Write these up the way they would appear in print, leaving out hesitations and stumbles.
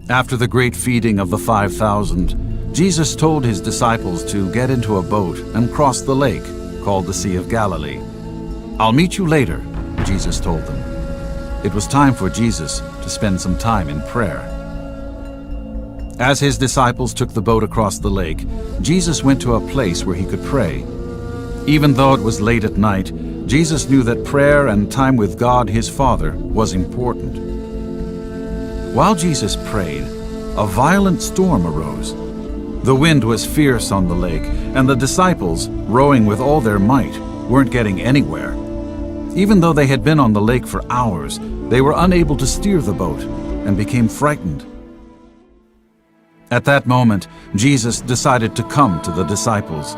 After the great feeding of the 5,000, Jesus told his disciples to get into a boat and cross the lake, called the Sea of Galilee. "I'll meet you later," Jesus told them. It was time for Jesus to spend some time in prayer. As his disciples took the boat across the lake, Jesus went to a place where he could pray. Even though it was late at night, Jesus knew that prayer and time with God, his Father, was important. While Jesus prayed, a violent storm arose. The wind was fierce on the lake, and the disciples, rowing with all their might, weren't getting anywhere. Even though they had been on the lake for hours, they were unable to steer the boat and became frightened. At that moment, Jesus decided to come to the disciples.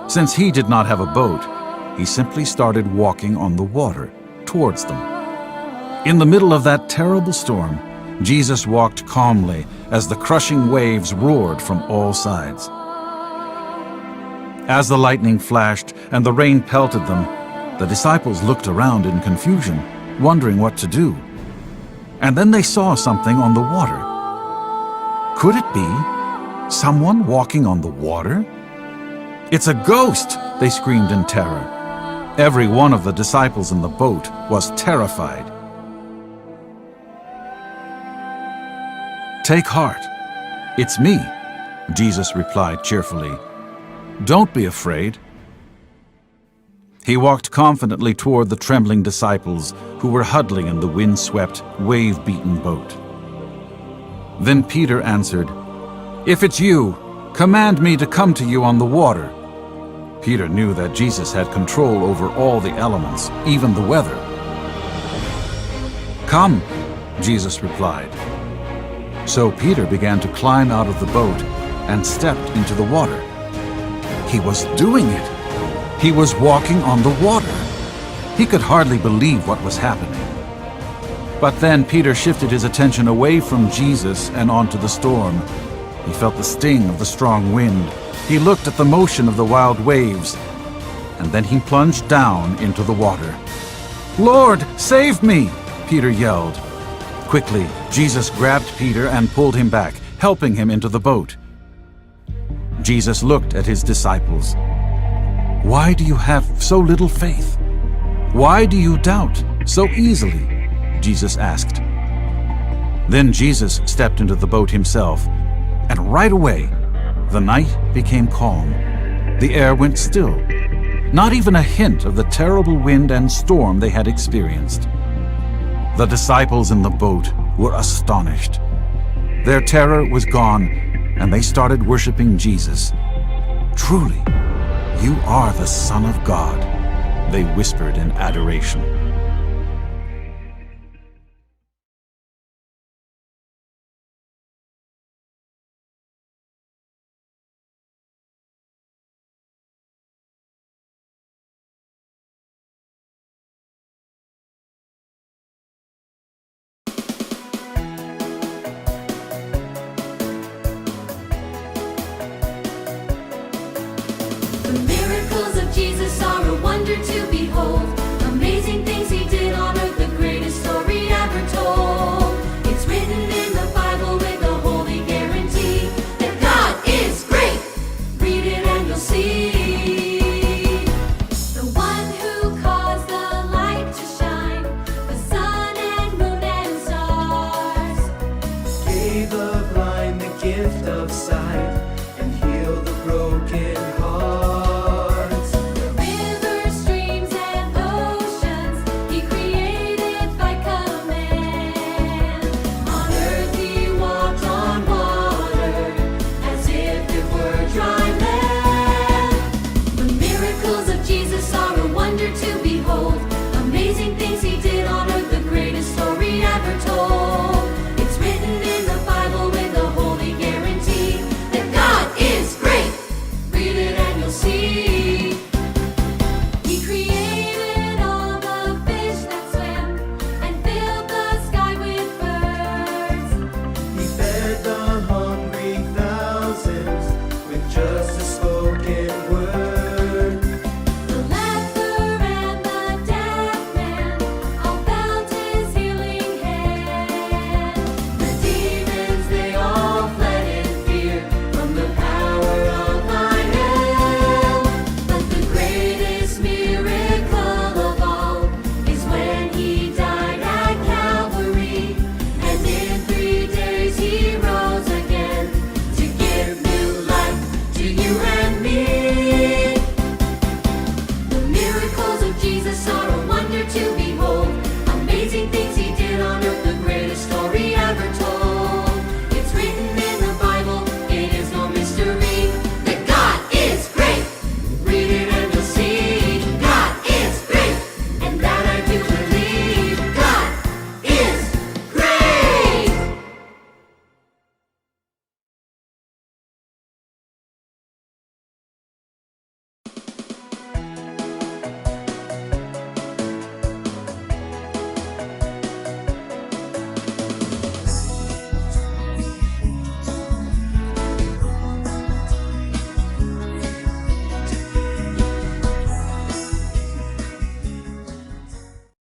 Since he did not have a boat, he simply started walking on the water towards them. In the middle of that terrible storm, Jesus walked calmly as the crushing waves roared from all sides. As the lightning flashed and the rain pelted them, the disciples looked around in confusion, wondering what to do. And then they saw something on the water. Could it be someone walking on the water? "It's a ghost!" they screamed in terror. Every one of the disciples in the boat was terrified. "Take heart. It's me," Jesus replied cheerfully. "Don't be afraid." He walked confidently toward the trembling disciples who were huddling in the wind-swept, wave-beaten boat. Then Peter answered, "If it's you, command me to come to you on the water." Peter knew that Jesus had control over all the elements, even the weather. "Come," Jesus replied. So Peter began to climb out of the boat and stepped into the water. He was doing it. He was walking on the water. He could hardly believe what was happening. But then Peter shifted his attention away from Jesus and onto the storm. He felt the sting of the strong wind. He looked at the motion of the wild waves, and then he plunged down into the water. "Lord, save me!" Peter yelled. Quickly, Jesus grabbed Peter and pulled him back, helping him into the boat. Jesus looked at his disciples. "Why do you have so little faith? Why do you doubt so easily?" Jesus asked. Then Jesus stepped into the boat himself, and right away, the night became calm. The air went still. Not even a hint of the terrible wind and storm they had experienced. The disciples in the boat were astonished. Their terror was gone, and they started worshiping Jesus. "Truly, you are the Son of God," they whispered in adoration. The miracles of Jesus are a